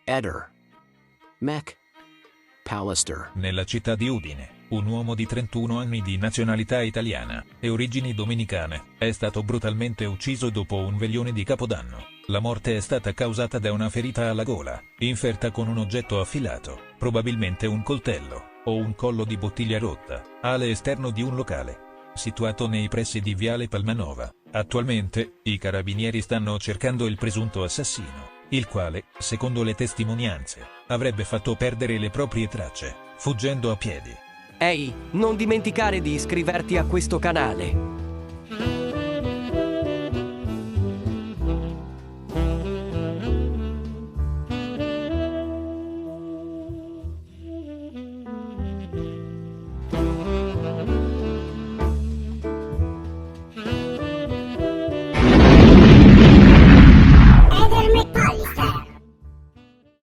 Eder McAllister. Nella città di Udine, un uomo di 31 anni di nazionalità italiana e origini dominicane è stato brutalmente ucciso dopo un veglione di Capodanno. La morte è stata causata da una ferita alla gola, inferta con un oggetto affilato, probabilmente un coltello o un collo di bottiglia rotta, all'esterno di un locale situato nei pressi di Viale Palmanova. Attualmente, i carabinieri stanno cercando il presunto assassino, il quale, secondo le testimonianze, avrebbe fatto perdere le proprie tracce, fuggendo a piedi. Ehi, non dimenticare di iscriverti a questo canale.